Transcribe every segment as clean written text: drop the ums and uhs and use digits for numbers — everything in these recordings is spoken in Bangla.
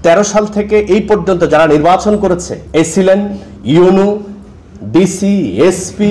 2013 সাল থেকে এই পর্যন্ত যারা নির্বাচন করেছে এসিলেন, ইউনু, ডিসি, এসপি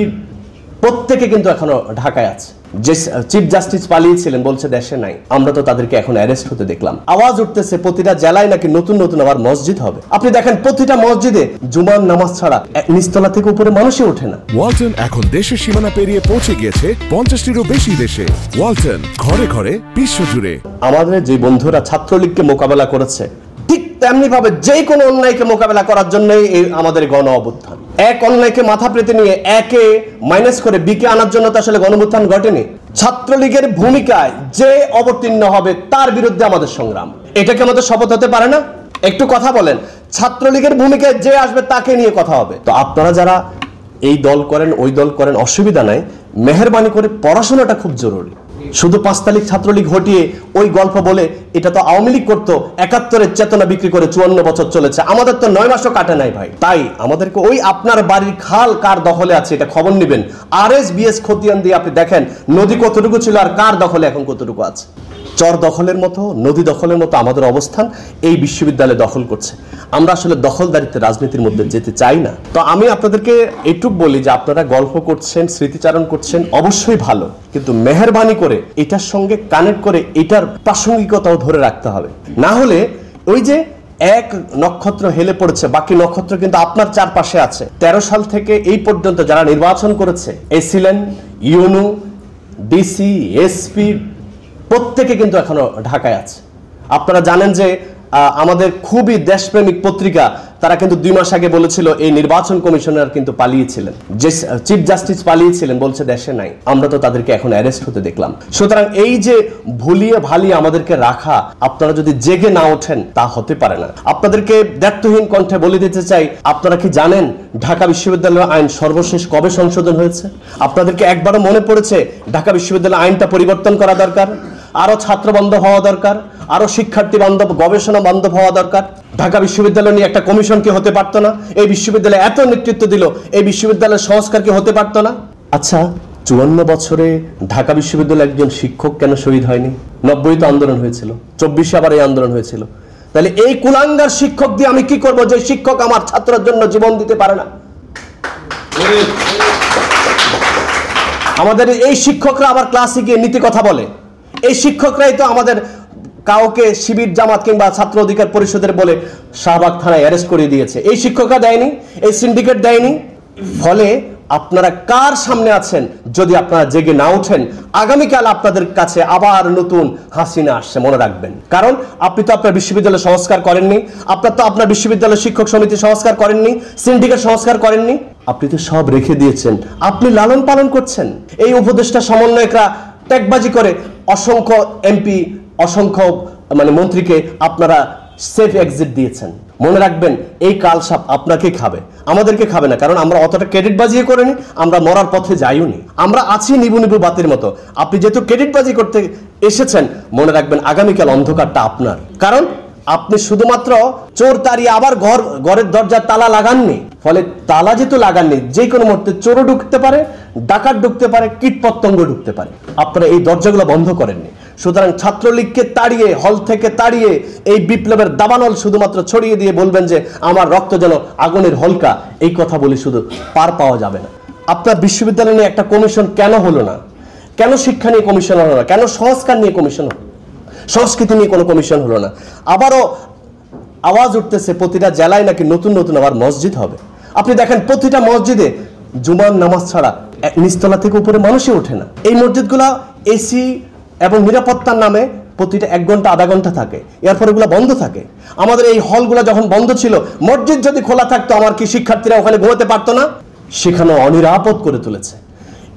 প্রত্যেকে কিন্তু এখনো ঢাকায় আছে। যে চিফ জাস্টিস পালিয়েছিলেন বলছে দেশে নাই, আমরা তো তাদেরকে এখন অ্যারেস্ট হতে দেখলাম। আওয়াজ উঠতেছে প্রতিটা জেলায় নাকি নতুন নতুন আবার মসজিদ হবে। আপনি দেখেন প্রতিটা মসজিদে জুমার নামাজ ছাড়া নিচতলা থেকে উপরে মানুষই ওঠে না। ওয়ালটন এখন দেশের সীমানা পেরিয়ে পৌঁছে গিয়েছে 50টিরও বেশি দেশে। ওয়ালটন, ঘরে ঘরে বিশ্বজুড়ে। আমাদের যে বন্ধুরা ছাত্রলীগকে মোকাবেলা করেছে, ঠিক তেমনি ভাবে যে কোনো অন্যায়কে মোকাবেলা করার জন্যই আমাদের গণ অভ্যুত্থান। এক অন্যায়কে মাথা পেতে নিয়ে একে মাইনাস করে বিকে আনার জন্য তো আসলে গণ অভ্যুত্থান ঘটেনি। ছাত্রলীগের ভূমিকায় যে অবতীর্ণ হবে তার বিরুদ্ধে আমাদের সংগ্রাম, এটাকে আমাদের শপথ হতে পারে না? একটু কথা বলেন, ছাত্রলীগের ভূমিকায় যে আসবে তাকে নিয়ে কথা হবে। তো আপনারা যারা এই দল করেন ওই দল করেন অসুবিধা নাই, মেহেরবানি করে পড়াশোনাটা খুব জরুরি। শুধু 5 তারিখ ছাত্রলীগ হটিয়ে ওই গল্প বলে এটা তো আওয়ামী লীগ করতো, 71-এর চেতনা বিক্রি করে 54 বছর চলেছে, আমাদের তো 9 মাসও কাটে নাই ভাই। তাই আমাদেরকে ওই আপনার বাড়ির খাল কার দখলে আছে এটা খবর নেবেন। RSBS খতিয়ান দিয়ে আপনি দেখেন নদী কতটুকু ছিল আর কার দখলে এখন কতটুকু আছে। চর দখলের মতো, নদী দখলের মতো আমাদের অবস্থান এই বিশ্ববিদ্যালয় দখল করছে। আমরা আসলে দখলদারিত্বের রাজনীতির মধ্যে যেতে চাই না। তো আমি আপনাদেরকে এটুক বলি যে আপনারা গল্প করছেন, স্মৃতিচারণ করছেন, অবশ্যই ভালো, কিন্তু মেহেরবানি করে এটার সঙ্গে কানেক্ট করে এটার প্রাসঙ্গিকতাও ধরে রাখতে হবে। না হলে ওই যে এক নক্ষত্র হেলে পড়েছে, বাকি নক্ষত্র কিন্তু আপনার চারপাশে আছে। 13 সাল থেকে এই পর্যন্ত যারা নির্বাচন করেছে এসিলেন, ইউনু, ডিসি, এসপি প্রত্যেকে কিন্তু এখনো ঢাকায় আছে। আপনারা জানেন যে আমাদের খুবই দেশপ্রেমিক পত্রিকা তারা কিন্তু 2 মাস আগে বলেছিল এই নির্বাচন কমিশনার কিন্তু পালিয়েছিলেন, যে চিফ জাস্টিস পালিয়েছিলেন বলছে দেশে নাই, আমরা তো তাদেরকে এখন অ্যারেস্ট হতে দেখলাম। সুতরাং এই যে ভুলিয়ে ভালিয়ে আমাদেরকে রাখা, আপনারা যদি জেগে না ওঠেন তা হতে পারে না। আপনাদেরকে দায়িত্বহীন কণ্ঠে বলে দিতে চাই, আপনারা কি জানেন ঢাকা বিশ্ববিদ্যালয় আইন সর্বশেষ কবে সংশোধন হয়েছে? আপনাদেরকে একবারও মনে পড়েছে ঢাকা বিশ্ববিদ্যালয় আইনটা পরিবর্তন করা দরকার, আরো ছাত্র বান্ধব হওয়া দরকার, আরো শিক্ষার্থী বান্ধব, গবেষণা বান্ধব হওয়া দরকার? ঢাকা বিশ্ববিদ্যালয় নিয়ে একটা কমিশন কি হতে পারতো না? এই বিশ্ববিদ্যালয়ে এত নেতৃত্ব দিল, এই বিশ্ববিদ্যালয়ের সংস্কার কি হতে পারতো না? আচ্ছা, 54 বছরে ঢাকা বিশ্ববিদ্যালয়ে একজন শিক্ষক কেন শহীদ হয়নি? 90 তো আন্দোলন হয়েছিল, 24 আবার এই আন্দোলন হয়েছিল। তাহলে এই কুলাঙ্গার শিক্ষক দিয়ে আমি কি করব যে শিক্ষক আমার ছাত্রের জন্য জীবন দিতে পারে না? আমাদের এই শিক্ষকরা আবার ক্লাসে গিয়ে নীতি কথা বলে। এই শিক্ষকরাই তো আমাদের কাউকে শিবির জামাত কিংবা ছাত্র অধিকার পরিষদের বলে শাহবাগ থানায় অ্যারেস্ট করে দিয়েছে। এই শিক্ষকরা দেয়নি, এই সিন্ডিকেট দেয়নি। ফলে আপনারা কার সামনে আছেন যদি আপনারা জেগে না ওঠেন, আগামীকাল আপনাদের কাছে আবার নতুন হাসিনা আসছে, মনে রাখবেন। কারণ আপনি তো আপনার বিশ্ববিদ্যালয় সংস্কার করেননি, আপনার বিশ্ববিদ্যালয় শিক্ষক সমিতি সংস্কার করেননি, সিন্ডিকেট সংস্কার করেননি, আপনি তো সব রেখে দিয়েছেন, আপনি লালন পালন করছেন। এই উপদেষ্টা সমন্বয়করা ট্যাগবাজি করে অসংখ্য এমপি, অসংখ্য মন্ত্রীকে আপনারা সেফ এক্সিট দিয়েছেন। মনে রাখবেন এই কালসাপ আপনাকে খাবে, আমাদেরকে খাবে না। কারণ আমরা অতটা ক্রেডিট বাজিয়ে করিনি, আমরা মরার পথে যাইওনি, আমরা আছি নিবু নিবু বাতির মতো। আপনি যেহেতু ক্রেডিট বাজি করতে এসেছেন, মনে রাখবেন আগামীকাল অন্ধকারটা আপনার। কারণ আপনি শুধুমাত্র চোর তাড়িয়ে আবার ঘরের দরজার তালা লাগাননি। ফলে তালা যেহেতু লাগাননি, যে কোনো মুহূর্তে চোরও ঢুকতে পারে, ডাকাত ঢুকতে পারে, কীটপতঙ্গ ঢুকতে পারে। আপনারা এই দরজাগুলো বন্ধ করেননি। সুতরাং ছাত্রলীগকে তাড়িয়ে, হল থেকে তাড়িয়ে এই বিপ্লবের দাবানল শুধুমাত্র ছড়িয়ে দিয়ে বলবেন যে আমার রক্ত যেন আগুনের হলকা, এই কথা বলে শুধু পার পাওয়া যাবে না। আপনার বিশ্ববিদ্যালয় নিয়ে একটা কমিশন কেন হলো না? কেন শিক্ষা নিয়ে কমিশন হলো না? কেন সংস্কার নিয়ে কমিশন হলো? সংস্কৃতি নিয়ে কোনো কমিশন হলো না? আবারও আওয়াজ উঠতেছে প্রতিটা জেলায় নাকি নতুন নতুন আবার মসজিদ হবে। আপনি দেখেন প্রতিটা মসজিদে জুমার নামাজ ছাড়া নিচতলা থেকে উপরে মানুষই ওঠে না। এই মসজিদগুলা এসি এবং নিরাপত্তার নামে প্রতিটা 1 ঘন্টা আধা ঘন্টা থাকে, এরপর এগুলো বন্ধ থাকে। আমাদের এই হলগুলো যখন বন্ধ ছিল, মসজিদ যদি খোলা থাকতো আমার কি শিক্ষার্থীরা ওখানে ঘুমাতে পারতো না? সেখানে অনিরাপদ করে তুলেছে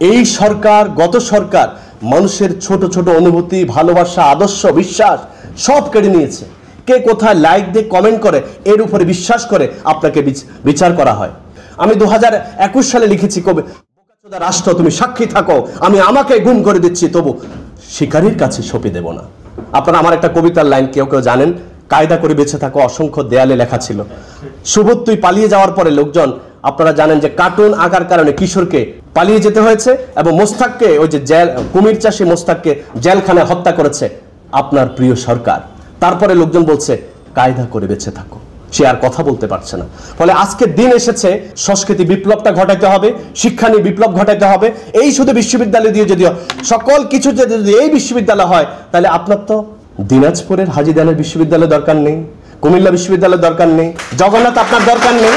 এই সরকার। গত সরকার মানুষের ছোট ছোট অনুভূতি, ভালোবাসা, আদর্শ, বিশ্বাস সব কেড়ে নিয়েছে। কে কোথায় লাইক দিয়ে কমেন্ট করে এর উপরে বিশ্বাস করে আপনাকে বিচার করা হয়। আমি 2021 সালে লিখেছি, কবে রাষ্ট্র তুমি সাক্ষী থাকো, আমি আমাকে গুম করে দিচ্ছি, তবু শিকারীর কাছে সঁপে দেব না। আপনারা আমার একটা কবিতার লাইন কেউ কেউ জানেন, কায়দা করে বেঁচে থাকো অসংখ্য দেয়ালে লেখা ছিল। সুবোধ তুই পালিয়ে যাওয়ার পরে লোকজন, আপনারা জানেন যে কার্টুন আঁকার কারণে কিশোরকে পালিয়ে যেতে হয়েছে এবং মোস্তাককে, ওই যে কুমির চাষী মোস্তাককে জেলখানায় হত্যা করেছে আপনার প্রিয় সরকার। তারপরে লোকজন বলছে কায়দা করে বেঁচে থাকো। সে আর কথা বলতে পারছে না। ফলে আজকের দিন এসেছে সংস্কৃতি বিপ্লবটা ঘটাইতে হবে, শিক্ষা নিয়ে বিপ্লব ঘটাইতে হবে। এই শুধু বিশ্ববিদ্যালয় দিয়ে যদি সকল কিছু যদি এই বিশ্ববিদ্যালয় হয়, তাহলে আপনার তো দিনাজপুরের হাজী দানের বিশ্ববিদ্যালয় দরকার নেই, কুমিল্লা বিশ্ববিদ্যালয় দরকার নেই, জগন্নাথ আপনার দরকার নেই।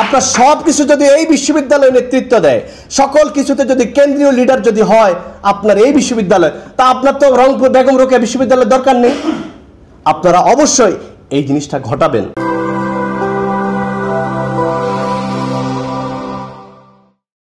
আপনার সব কিছু যদি এই বিশ্ববিদ্যালয় নেতৃত্ব দেয়, সকল কিছুতে যদি কেন্দ্রীয় লিডার যদি হয় আপনার এই বিশ্ববিদ্যালয়, তা আপনার তো রংপুর বেগম রোকেয়া বিশ্ববিদ্যালয় দরকার নেই। আপনারা অবশ্যই এই জিনিসটা ঘটাবেন।